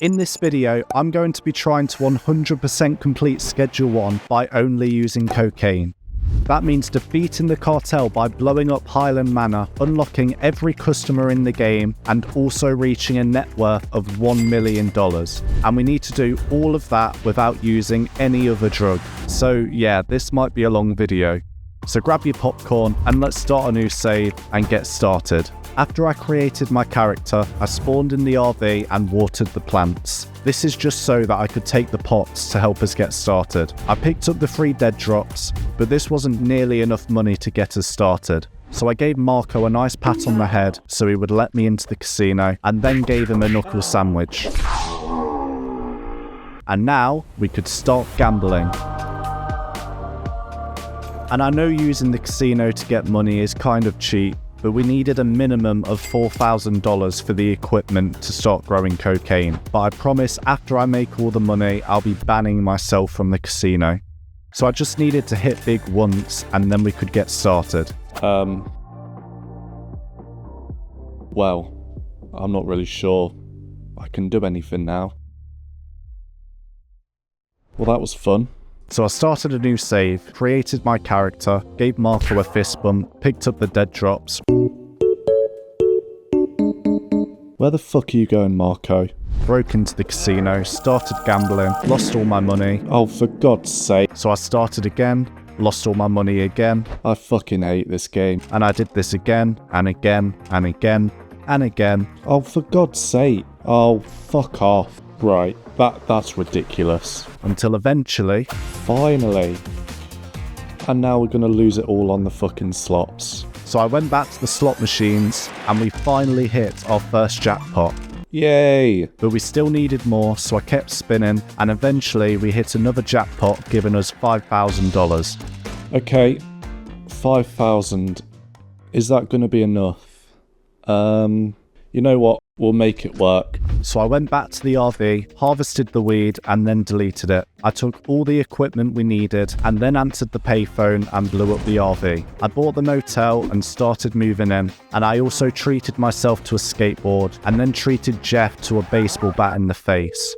In this video, I'm going to be trying to 100% complete Schedule 1 by only using cocaine. That means defeating the cartel by blowing up Highland Manor, unlocking every customer in the game, and also reaching a net worth of $1 million. And we need to do all of that without using any other drug. So yeah, this might be a long video. So grab your popcorn and let's start a new save and get started. After I created my character, I spawned in the RV and watered the plants. This is just so that I could take the pots to help us get started. I picked up the 3 dead drops, but this wasn't nearly enough money to get us started. So I gave Marco a nice pat on the head so he would let me into the casino, and then gave him a knuckle sandwich. And now we could start gambling. And I know using the casino to get money is kind of cheap, but we needed a minimum of $4,000 for the equipment to start growing cocaine. But I promise after I make all the money, I'll be banning myself from the casino. So I just needed to hit big once, and then we could get started. Well, I'm not really sure I can do anything now. Well, that was fun. So I started a new save, created my character, gave Marco a fist bump, picked up the dead drops. Where the fuck are you going, Marco? Broke into the casino, started gambling, lost all my money. Oh, for God's sake. So I started again, lost all my money again. I fucking hate this game. And I did this again, and again, and again, and again. Oh, for God's sake. Oh, fuck off. Right, that's ridiculous. Until eventually... Finally. And now we're gonna lose it all on the fucking slots. So I went back to the slot machines, and we finally hit our first jackpot. Yay! But we still needed more, so I kept spinning, and eventually we hit another jackpot, giving us $5,000. Okay, 5,000. Is that gonna be enough? You know what? We'll make it work. So I went back to the RV, harvested the weed, and then deleted it. I took all the equipment we needed, and then answered the payphone and blew up the RV. I bought the motel and started moving in, and I also treated myself to a skateboard, and then treated Jeff to a baseball bat in the face.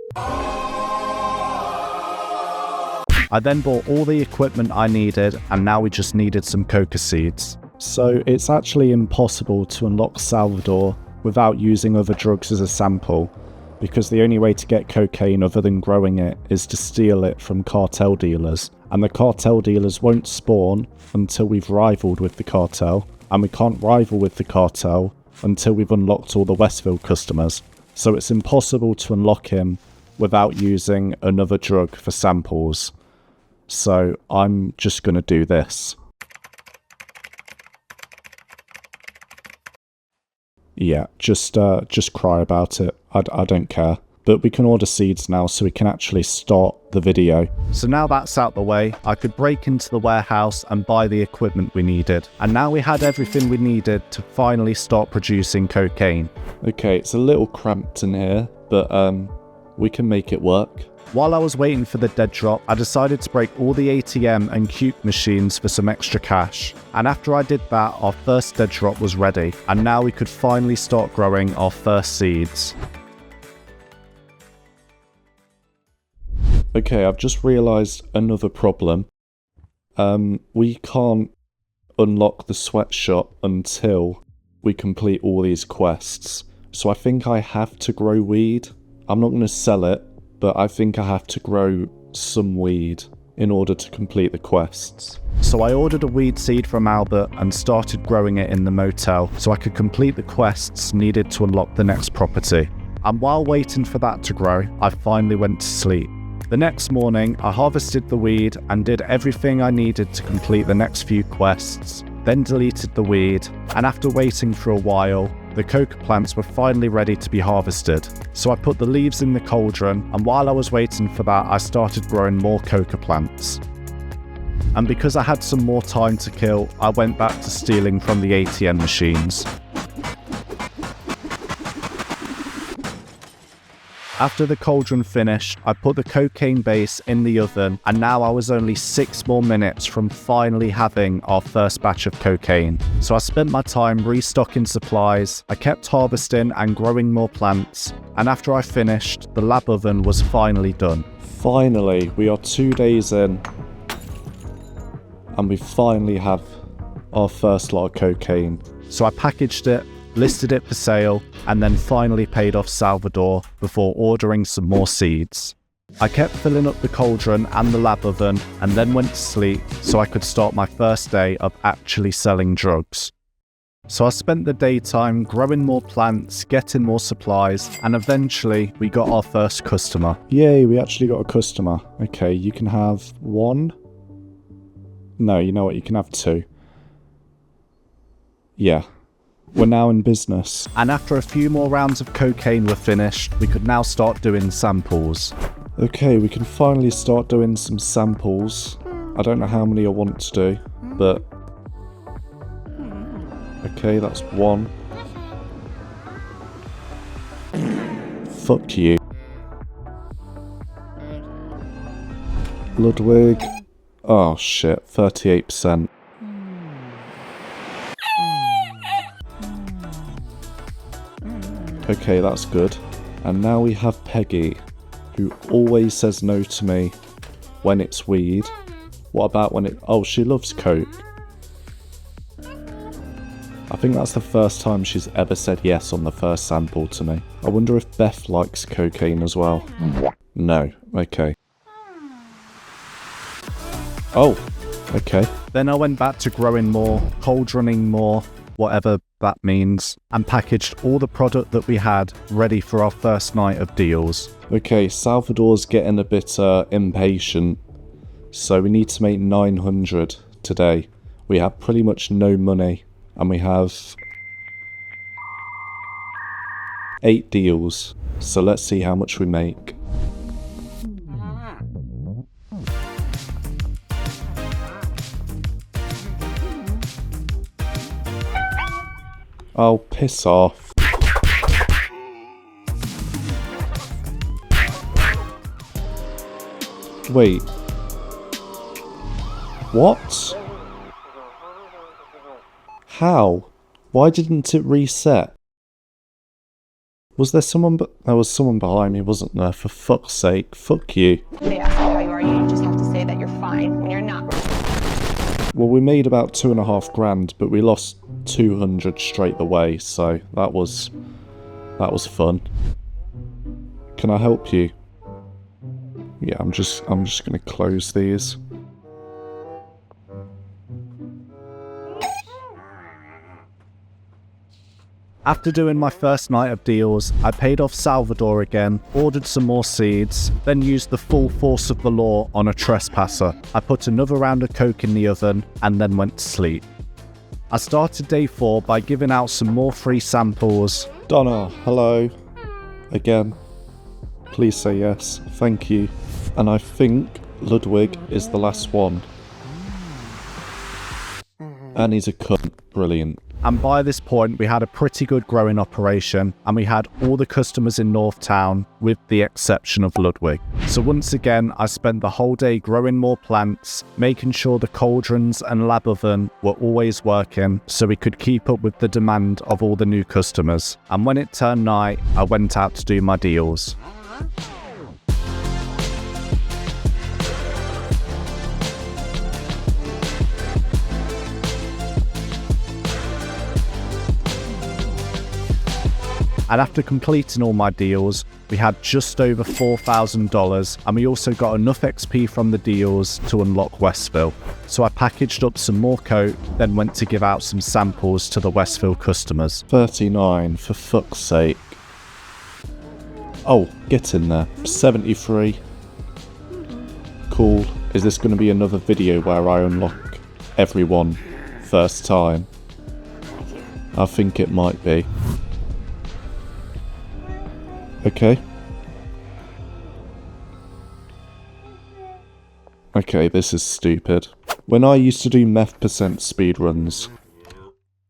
I then bought all the equipment I needed, and now we just needed some coca seeds. So it's actually impossible to unlock Salvador without using other drugs as a sample, because the only way to get cocaine other than growing it is to steal it from cartel dealers, and the cartel dealers won't spawn until we've rivaled with the cartel, and we can't rival with the cartel until we've unlocked all the Westville customers. So it's impossible to unlock him without using another drug for samples. So I'm just gonna do this. Yeah, just cry about it. I don't care. But we can order seeds now so we can actually start the video. So now that's out the way, I could break into the warehouse and buy the equipment we needed. And now we had everything we needed to finally start producing cocaine. Okay, it's a little cramped in here, but we can make it work. While I was waiting for the dead drop, I decided to break all the ATM and Cube machines for some extra cash. And after I did that, our first dead drop was ready, and now we could finally start growing our first seeds. Okay, I've just realised another problem. We can't unlock the sweatshop until we complete all these quests. So I think I have to grow weed. I'm not going to sell it, but I think I have to grow some weed in order to complete the quests. So I ordered a weed seed from Albert and started growing it in the motel so I could complete the quests needed to unlock the next property. And while waiting for that to grow, I finally went to sleep. The next morning, I harvested the weed and did everything I needed to complete the next few quests, then deleted the weed, and after waiting for a while, the coca plants were finally ready to be harvested. So I put the leaves in the cauldron, and while I was waiting for that, I started growing more coca plants. And because I had some more time to kill, I went back to stealing from the ATM machines. After the cauldron finished, I put the cocaine base in the oven, and now I was only 6 more minutes from finally having our first batch of cocaine. So I spent my time restocking supplies, I kept harvesting and growing more plants, and after I finished, the lab oven was finally done. Finally, we are 2 days in, and we finally have our first lot of cocaine. So I packaged it, listed it for sale, and then finally paid off Salvador before ordering some more seeds. I kept filling up the cauldron and the lab oven and then went to sleep so I could start my first day of actually selling drugs. So I spent the daytime growing more plants, getting more supplies, and eventually we got our first customer. Yay, we actually got a customer. Okay, you can have 1. No, you know what, you can have 2. Yeah. We're now in business. And after a few more rounds of cocaine were finished, we could now start doing samples. Okay, we can finally start doing some samples. I don't know how many I want to do, but... Okay, that's 1. Fuck you. Ludwig. Oh shit, 38%. Okay, that's good. And now we have Peggy, who always says no to me when it's weed. What about when it... Oh, she loves coke. I think that's the first time she's ever said yes on the first sample to me. I wonder if Beth likes cocaine as well. No. Okay. Oh, okay. Then I went back to growing more, cauldroning more, whatever that means, and packaged all the product that we had ready for our first night of deals. Okay, Salvador's getting a bit impatient, so we need to make 900 today. We have pretty much no money, and we have 8 deals, so let's see how much we make. Oh, piss off. Wait. What? How? Why didn't it reset? Was there someone there was someone behind me, wasn't there? For fuck's sake. Fuck you. They ask you how you are, you just have to say that you're fine when you're not. Well, we made about 2.5 grand, but we lost 200 straight away, so that was fun. Can I help you? Yeah, I'm just gonna close these. After doing my first night of deals, I paid off Salvador again, ordered some more seeds, then used the full force of the law on a trespasser. I put another round of coke in the oven, and then went to sleep. I started day 4 by giving out some more free samples. Donna, hello. Again. Please say yes. Thank you. And I think Ludwig is the last one. And he's a cunt. Brilliant. And by this point, we had a pretty good growing operation, and we had all the customers in North Town, with the exception of Ludwig. So once again, I spent the whole day growing more plants, making sure the cauldrons and lab oven were always working, so we could keep up with the demand of all the new customers. And when it turned night, I went out to do my deals. And after completing all my deals, we had just over $4,000, and we also got enough XP from the deals to unlock Westville. So I packaged up some more coke, then went to give out some samples to the Westville customers. 39, for fuck's sake. Oh, get in there. 73. Cool. Is this going to be another video where I unlock everyone first time? I think it might be. Okay. Okay, this is stupid. When I used to do meth percent speedruns,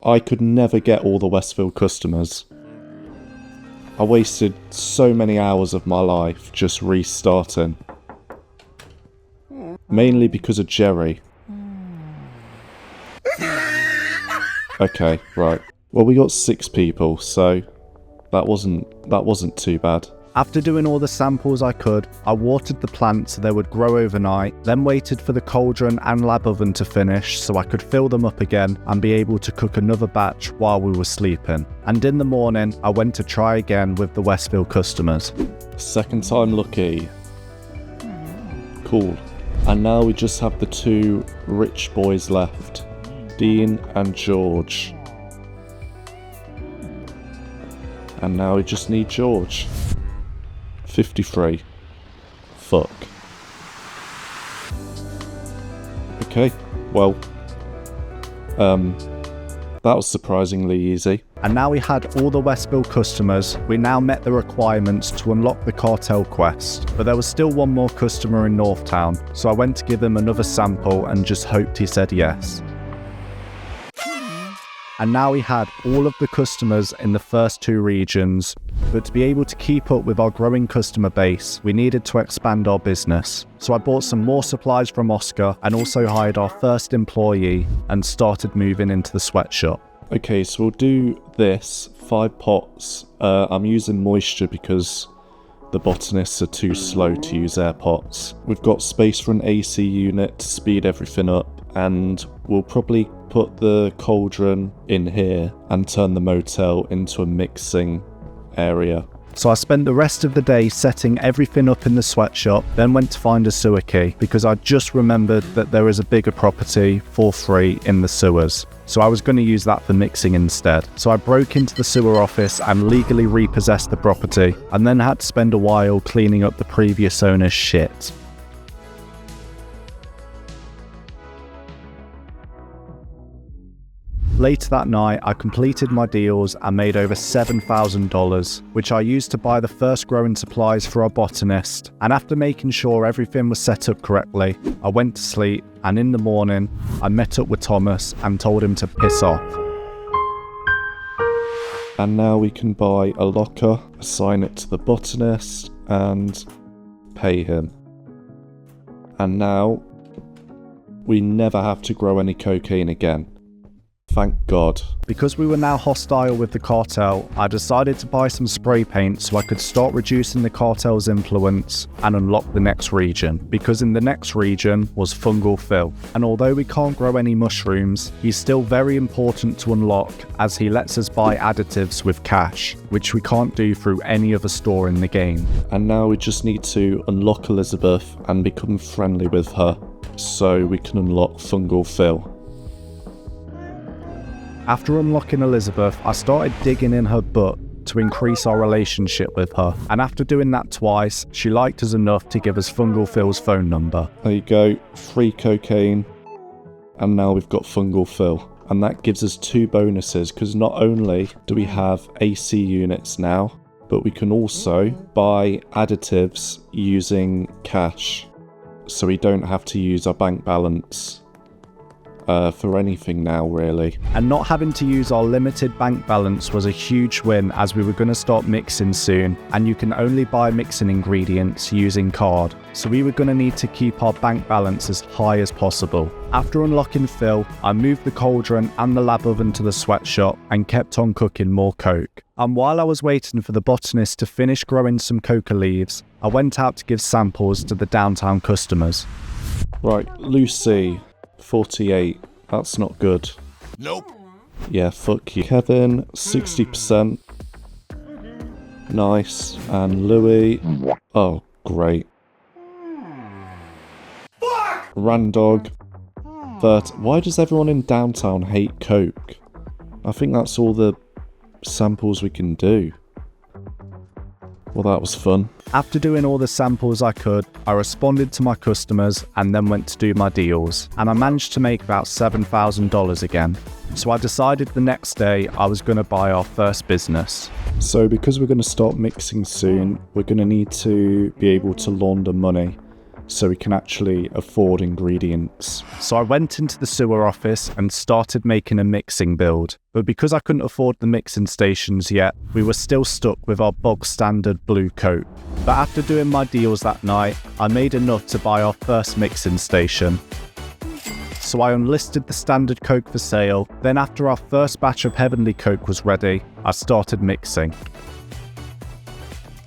I could never get all the Westville customers. I wasted so many hours of my life just restarting. Mainly because of Jerry. Okay, right. Well, we got 6 people, so that wasn't too bad. After doing all the samples I could, I watered the plants so they would grow overnight, then waited for the cauldron and lab oven to finish so I could fill them up again and be able to cook another batch while we were sleeping. And in the morning, I went to try again with the Westville customers. Second time lucky. Cool. And now we just have the 2 rich boys left. Dean and George. And now we just need George. 53. Fuck. Okay, well, that was surprisingly easy. And now we had all the Westville customers, we now met the requirements to unlock the cartel quest. But there was still one more customer in Northtown, so I went to give him another sample and just hoped he said yes. And now we had all of the customers in the first 2 regions, but to be able to keep up with our growing customer base, we needed to expand our business. So I bought some more supplies from Oscar and also hired our first employee and started moving into the sweatshop. Okay, so we'll do this, 5 pots. I'm using moisture because the botanists are too slow to use air pots. We've got space for an AC unit to speed everything up, and we'll probably put the cauldron in here and turn the motel into a mixing area. So I spent the rest of the day setting everything up in the sweatshop, then went to find a sewer key because I just remembered that there is a bigger property for free in the sewers. So I was going to use that for mixing instead. So I broke into the sewer office and legally repossessed the property, and then had to spend a while cleaning up the previous owner's shit. Later that night, I completed my deals and made over $7,000, which I used to buy the first growing supplies for our botanist. And after making sure everything was set up correctly, I went to sleep, and in the morning, I met up with Thomas and told him to piss off. And now we can buy a locker, assign it to the botanist, and pay him. And now, we never have to grow any cocaine again. Thank God. Because we were now hostile with the cartel, I decided to buy some spray paint so I could start reducing the cartel's influence and unlock the next region. Because in the next region was Fungal Phil. And although we can't grow any mushrooms, he's still very important to unlock as he lets us buy additives with cash, which we can't do through any other store in the game. And now we just need to unlock Elizabeth and become friendly with her so we can unlock Fungal Phil. After unlocking Elizabeth, I started digging in her butt to increase our relationship with her, and after doing that twice, she liked us enough to give us Fungal Phil's phone number. There you go, free cocaine, and now we've got Fungal Phil. And that gives us 2 bonuses, because not only do we have AC units now, but we can also buy additives using cash, so we don't have to use our bank balance for anything now, really. And not having to use our limited bank balance was a huge win, as we were going to start mixing soon, and you can only buy mixing ingredients using card, so we were going to need to keep our bank balance as high as possible. After unlocking Phil, I moved the cauldron and the lab oven to the sweatshop and kept on cooking more coke. And while I was waiting for the botanist to finish growing some coca leaves, I went out to give samples to the downtown customers. Right, Lucy, 48. That's not good. Nope. Yeah, fuck you. Kevin, 60%. Nice. And Louis. Oh, great. Fuck! Randog, 30. Why does everyone in downtown hate coke? I think that's all the samples we can do. Well, that was fun. After doing all the samples I could, I responded to my customers and then went to do my deals, and I managed to make about $7,000 again. So I decided the next day I was going to buy our first business. So because we're going to start mixing soon, we're going to need to be able to launder money. so we can actually afford ingredients. So I went into the sewer office and started making a mixing build. But because I couldn't afford the mixing stations yet, we were still stuck with our bog standard blue coat. But after doing my deals that night, I made enough to buy our first mixing station. So I unlisted the standard Coke for sale. Then after our first batch of Heavenly Coke was ready, I started mixing.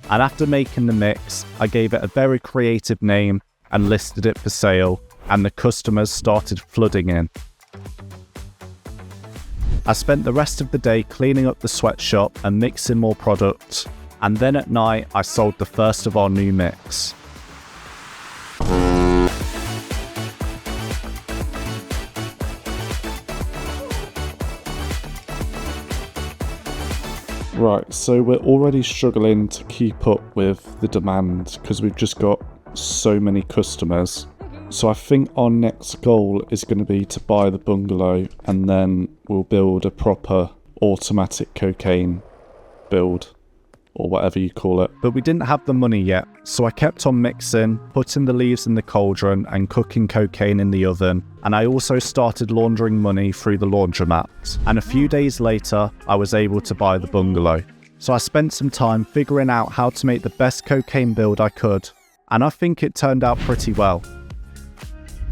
And after making the mix, I gave it a very creative name and listed it for sale, and the customers started flooding in. I spent the rest of the day cleaning up the sweatshop and mixing more product, and then at night I sold the first of our new mix. Right, so we're already struggling to keep up with the demand because we've just got so many customers. So I think our next goal is going to be to buy the bungalow, and then we'll build a proper automatic cocaine build, or whatever you call it. But we didn't have the money yet, so I kept on mixing, putting the leaves in the cauldron and cooking cocaine in the oven, and I also started laundering money through the laundromat. And a few days later, I was able to buy the bungalow. So I spent some time figuring out how to make the best cocaine build I could, and I think it turned out pretty well.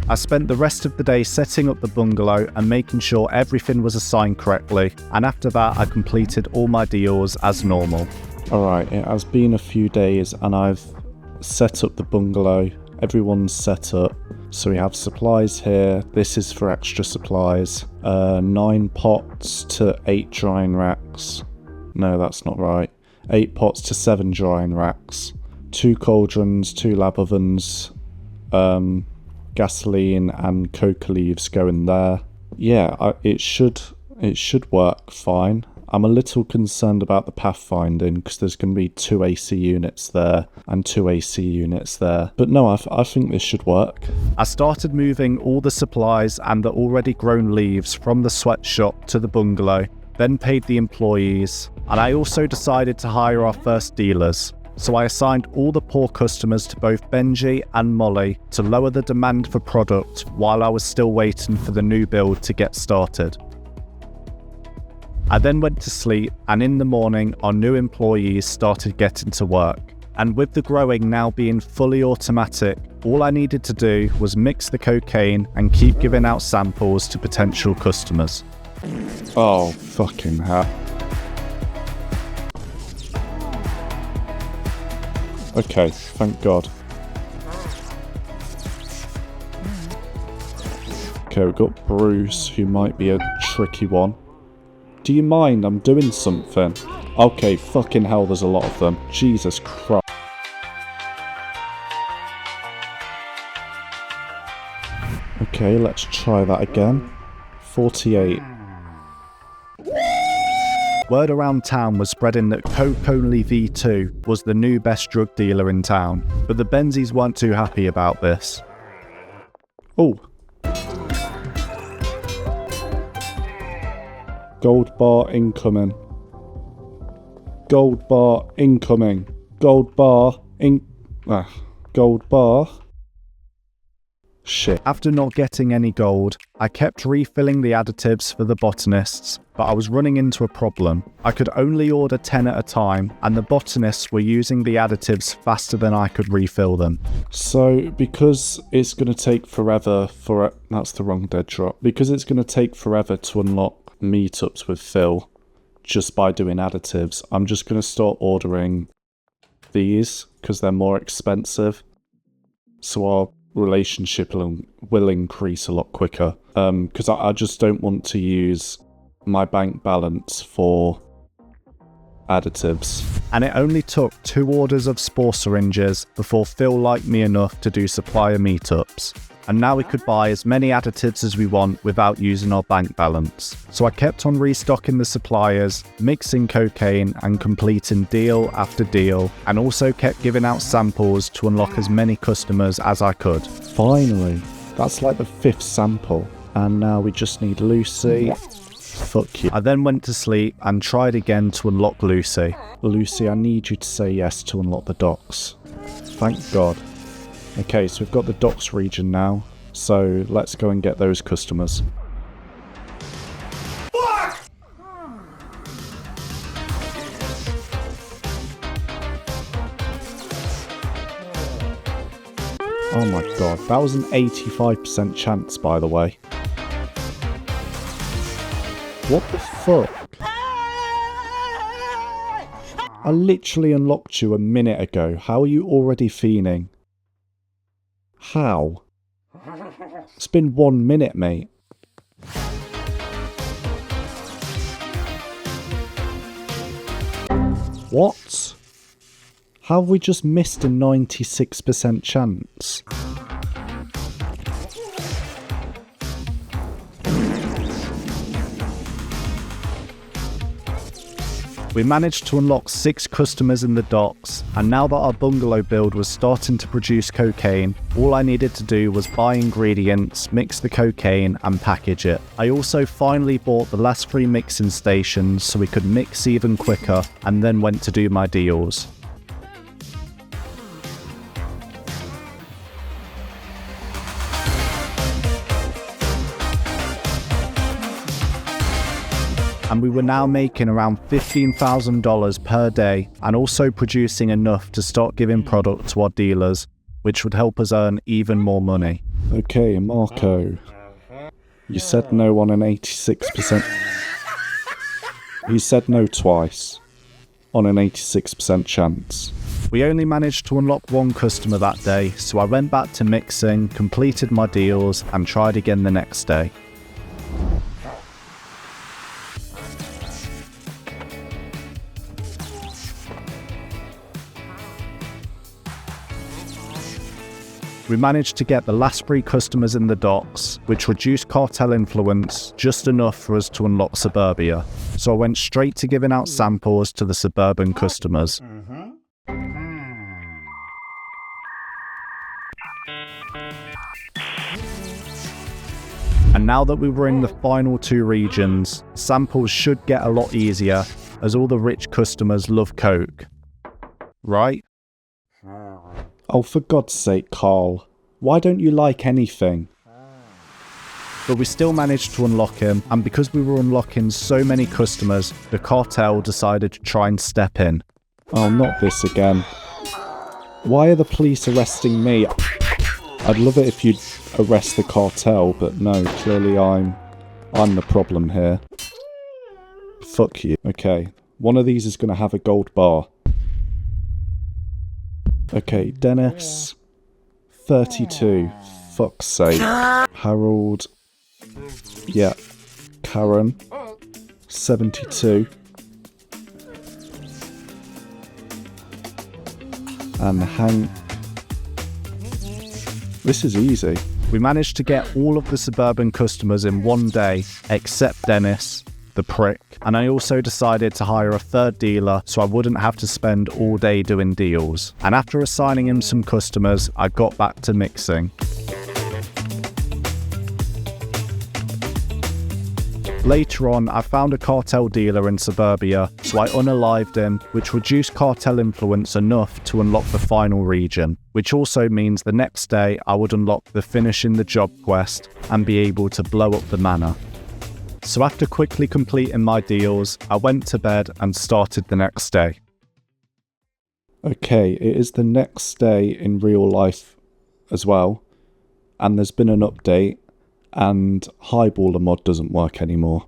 I spent the rest of the day setting up the bungalow and making sure everything was assigned correctly, and after that I completed all my deals as normal. Alright, it has been a few days and I've set up the bungalow. Everyone's set up. So we have supplies here. This is for extra supplies. 9 pots to 8 drying racks. No, that's not right. 8 pots to 7 drying racks. 2 cauldrons, 2 lab ovens. Gasoline and coca leaves go in there. Yeah, it should work fine. I'm a little concerned about the pathfinding because there's going to be 2 AC units there and 2 AC units there. But no, I think this should work. I started moving all the supplies and the already grown leaves from the sweatshop to the bungalow, then paid the employees, and I also decided to hire our first dealers. So I assigned all the poor customers to both Benji and Molly to lower the demand for product while I was still waiting for the new build to get started. I then went to sleep, and in the morning our new employees started getting to work. And with the growing now being fully automatic, all I needed to do was mix the cocaine and keep giving out samples to potential customers. Oh, fucking hell. Okay, thank God. Okay, we've got Bruce, who might be a tricky one. Do you mind? I'm doing something. Okay, fucking hell, there's a lot of them. Jesus Christ. Okay, let's try that again. 48. Word around town was spreading that Coke Only V2 was the new best drug dealer in town, but the Benzies weren't too happy about this. Oh. Gold bar incoming. Gold bar incoming. Gold bar gold bar. Shit. After not getting any gold, I kept refilling the additives for the botanists, but I was running into a problem. I could only order 10 at a time, and the botanists were using the additives faster than I could refill them. So, because it's going to take forever for... That's the wrong dead drop. Because it's going to take forever to unlock meetups with Phil just by doing additives, I'm just going to start ordering these because they're more expensive. So our relationship will increase a lot quicker. Because I just don't want to use my bank balance for additives. And it only took 2 orders of spore syringes before Phil liked me enough to do supplier meetups. And now we could buy as many additives as we want without using our bank balance. So I kept on restocking the suppliers, mixing cocaine and completing deal after deal, and also kept giving out samples to unlock as many customers as I could. Finally, that's like the 5th sample. And now we just need Lucy. Fuck you. I then went to sleep and tried again to unlock Lucy. Lucy, I need you to say yes to unlock the docks. Thank God. Okay, so we've got the docks region now, so let's go and get those customers. Oh my god, that was an 85% chance, by the way. What the fuck? I literally unlocked you a minute ago. How are you already fiending? How? It's been 1 minute, mate. What? How have we just missed a 96% chance? We managed to unlock 6 customers in the docks, and now that our bungalow build was starting to produce cocaine, all I needed to do was buy ingredients, mix the cocaine and package it. I also finally bought the last 3 mixing stations so we could mix even quicker, and then went to do my deals. And we were now making around $15,000 per day and also producing enough to start giving product to our dealers, which would help us earn even more money. Okay, Marco. You said no on an 86%. You said no twice on an 86% chance. We only managed to unlock 1 customer that day, so I went back to mixing, completed my deals, and tried again the next day. We managed to get the last 3 customers in the docks, which reduced cartel influence just enough for us to unlock Suburbia. So I went straight to giving out samples to the Suburban customers. And now that we were in the final 2 regions, samples should get a lot easier, as all the rich customers love coke. Right? Oh, for God's sake, Carl. Why don't you like anything? But we still managed to unlock him, and because we were unlocking so many customers, the cartel decided to try and step in. Oh, not this again. Why are the police arresting me? I'd love it if you'd arrest the cartel, but no, clearly I'm the problem here. Fuck you. Okay, one of these is going to have a gold bar. Okay, Dennis, 32, fuck's sake. Harold, yeah. Karen, 72. And Hank. This is easy. We managed to get all of the Suburban customers in 1 day, except Dennis, the prick. And I also decided to hire a 3rd dealer so I wouldn't have to spend all day doing deals. And after assigning him some customers, I got back to mixing. Later on, I found a cartel dealer in Suburbia, so I unalived him, which reduced cartel influence enough to unlock the final region, which also means the next day I would unlock the finishing the job quest and be able to blow up the manor. So after quickly completing my deals, I went to bed and started the next day. Okay, it is the next day in real life as well, and there's been an update, and Highballer mod doesn't work anymore.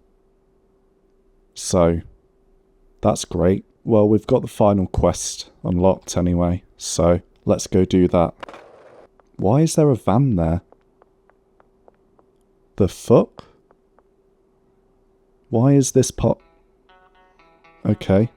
So, that's great. Well, we've got the final quest unlocked anyway, so let's go do that. Why is there a van there? The fuck? Why is this pot? Okay.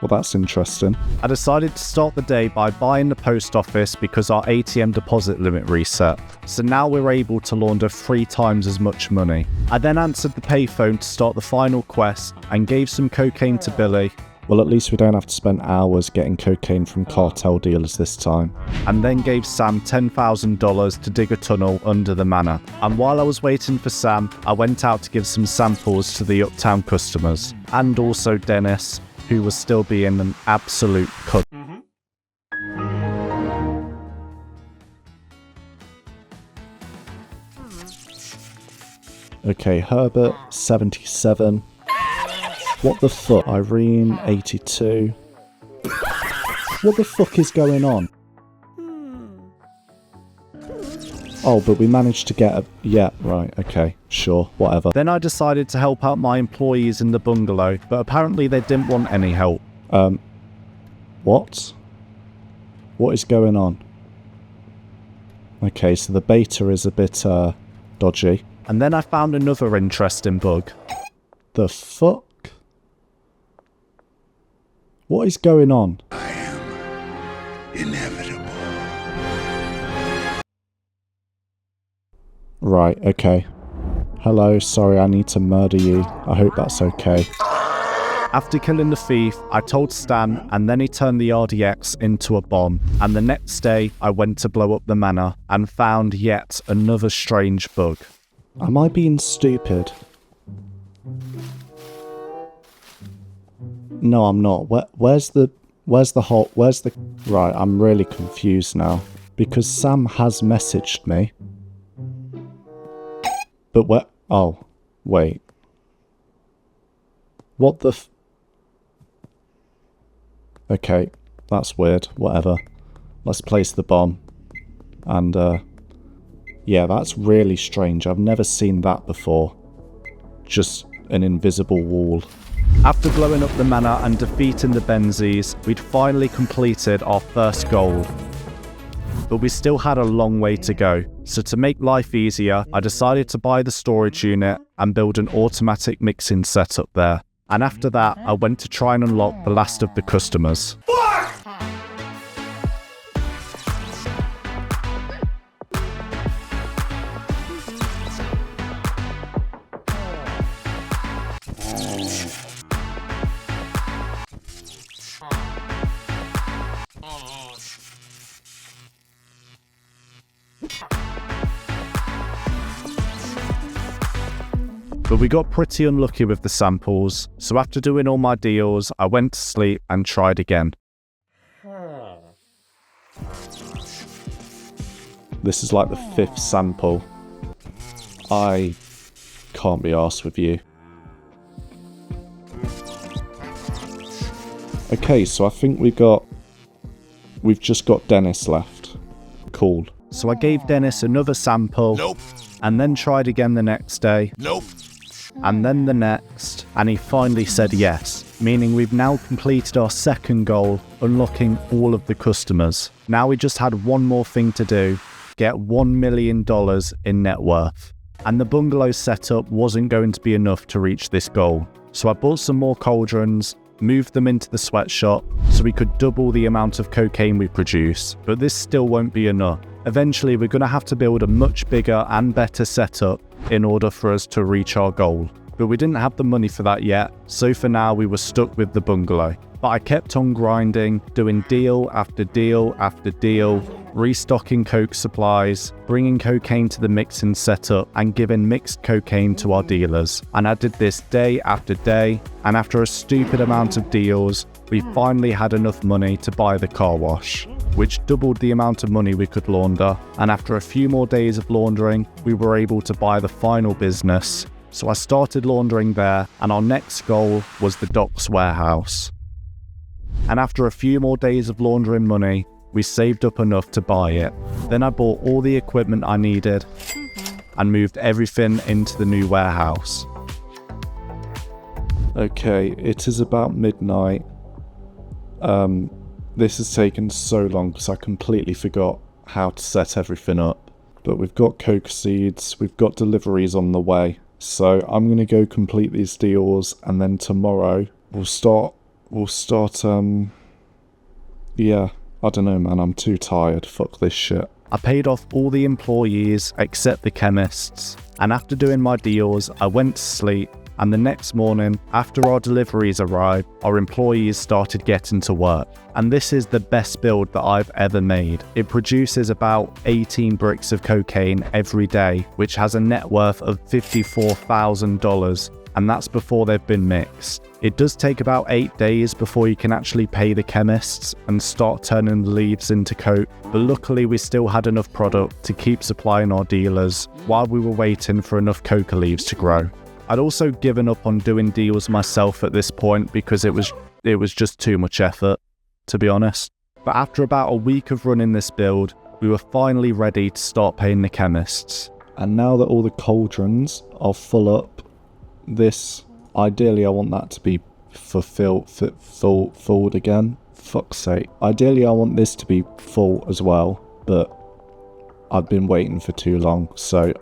Well, that's interesting. I decided to start the day by buying the post office because our ATM deposit limit reset. So now we're able to launder 3 times as much money. I then answered the payphone to start the final quest and gave some cocaine to Billy. Well, at least we don't have to spend hours getting cocaine from cartel dealers this time. And then gave Sam $10,000 to dig a tunnel under the manor. And while I was waiting for Sam, I went out to give some samples to the uptown customers. And also Dennis, who was still being an absolute cunt. Okay, Herbert, 77. What the fuck? Irene, 82. What the fuck is going on? Oh, but we managed to get a... Yeah, right, okay, sure, whatever. Then I decided to help out my employees in the bungalow, but apparently they didn't want any help. What? What is going on? Okay, so the beta is a bit, dodgy. And then I found another interesting bug. The fuck? What is going on? I am inevitable. Right, okay. Hello, sorry, I need to murder you. I hope that's okay. After killing the thief, I told Stan, and then he turned the RDX into a bomb. And the next day, I went to blow up the manor and found yet another strange bug. Am I being stupid? No, I'm not. Where's the Right, I'm really confused now. Because Sam has messaged me. But where... Oh, wait. What the Okay, that's weird. Whatever. Let's place the bomb. And, yeah, that's really strange. I've never seen that before. Just an invisible wall. After blowing up the manor and defeating the Benzies, we'd finally completed our first goal. But we still had a long way to go, so to make life easier, I decided to buy the storage unit and build an automatic mixing setup there. And after that, I went to try and unlock the last of the customers. But we got pretty unlucky with the samples, so after doing all my deals, I went to sleep and tried again. This is like the 5th sample. I can't be arsed with you. Okay, so I think we've just got Dennis left. Cool. So I gave Dennis another sample, and then tried again the next day, and then the next, and he finally said yes, meaning we've now completed our second goal, unlocking all of the customers. Now we just had one more thing to do, get $1 million in net worth. And the bungalow setup wasn't going to be enough to reach this goal. So I bought some more cauldrons, moved them into the sweatshop so we could double the amount of cocaine we produce. But this still won't be enough. Eventually we're going to have to build a much bigger and better setup in order for us to reach our goal. But we didn't have the money for that yet, so for now we were stuck with the bungalow. But I kept on grinding, doing deal after deal after deal, restocking coke supplies, bringing cocaine to the mixing setup and giving mixed cocaine to our dealers. And I did this day after day, and after a stupid amount of deals, we finally had enough money to buy the car wash, which doubled the amount of money we could launder. And after a few more days of laundering, we were able to buy the final business. So I started laundering there, and our next goal was the docks warehouse. And after a few more days of laundering money, we saved up enough to buy it. Then I bought all the equipment I needed and moved everything into the new warehouse. Okay, it is about midnight. This has taken so long because I completely forgot how to set everything up. But we've got coke seeds, we've got deliveries on the way. So I'm going to go complete these deals, and then tomorrow we'll start, yeah, I don't know, man, I'm too tired, fuck this shit. I paid off all the employees except the chemists, and after doing my deals, I went to sleep, and the next morning, after our deliveries arrived, our employees started getting to work. And this is the best build that I've ever made. It produces about 18 bricks of cocaine every day, which has a net worth of $54,000, and that's before they've been mixed. It does take about 8 days before you can actually pay the chemists and start turning the leaves into coat, but luckily we still had enough product to keep supplying our dealers while we were waiting for enough coca leaves to grow. I'd also given up on doing deals myself at this point because it was just too much effort, to be honest. But after about a week of running this build, we were finally ready to start paying the chemists. And now that all the cauldrons are full up, ideally I want that to be filled again. Fuck's sake. Ideally I want this to be full as well, but I've been waiting for too long, so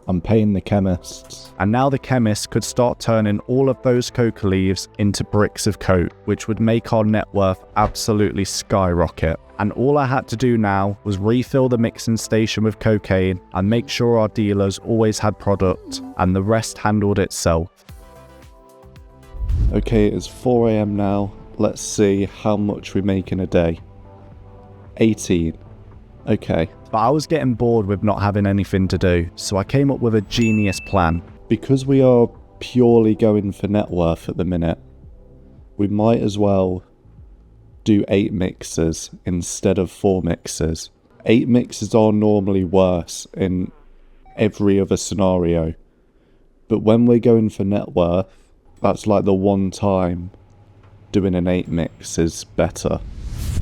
I'm paying the chemists. And now the chemists could start turning all of those coca leaves into bricks of coat, which would make our net worth absolutely skyrocket. And all I had to do now was refill the mixing station with cocaine and make sure our dealers always had product, and the rest handled itself. Okay, it's 4 AM now. Let's see how much we make in a day. 18. Okay. But I was getting bored with not having anything to do, so I came up with a genius plan. Because we are purely going for net worth at the minute, we might as well do 8 mixers instead of 4 mixers. 8 mixers are normally worse in every other scenario, but when we're going for net worth, that's like the one time doing an 8 mix is better.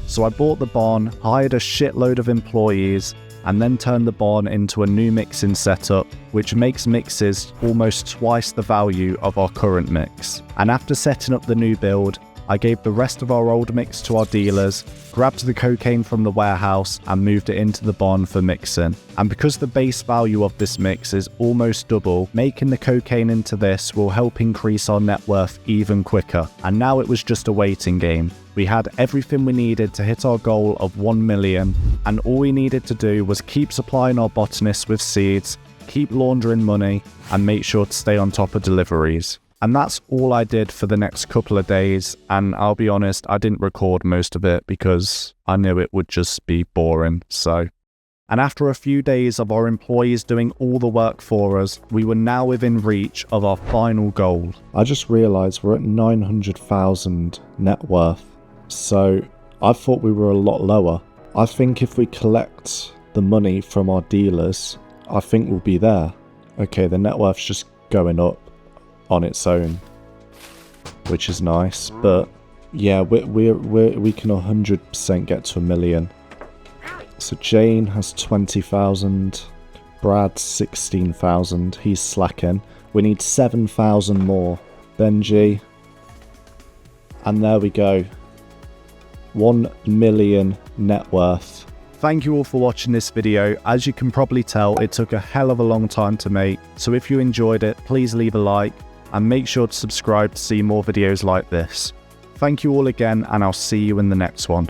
So I bought the barn, hired a shitload of employees, and then turned the barn into a new mixing setup, which makes mixes almost twice the value of our current mix. And after setting up the new build, I gave the rest of our old mix to our dealers, grabbed the cocaine from the warehouse and moved it into the barn for mixing. And because the base value of this mix is almost double, making the cocaine into this will help increase our net worth even quicker. And now it was just a waiting game. We had everything we needed to hit our goal of 1 million, and all we needed to do was keep supplying our botanists with seeds, keep laundering money, and make sure to stay on top of deliveries. And that's all I did for the next couple of days, and I'll be honest, I didn't record most of it because I knew it would just be boring, so. And after a few days of our employees doing all the work for us, we were now within reach of our final goal. I just realised we're at 900,000 net worth, so I thought we were a lot lower. I think if we collect the money from our dealers, I think we'll be there. Okay, the net worth's just going up on its own, which is nice, but yeah, we can 100% get to 1 million. So Jane has 20,000, Brad 16,000, he's slacking. We need 7,000 more. Benji, and there we go, 1 million net worth. Thank you all for watching this video. As you can probably tell, it took a hell of a long time to make, so if you enjoyed it, please leave a like and make sure to subscribe to see more videos like this. Thank you all again, and I'll see you in the next one.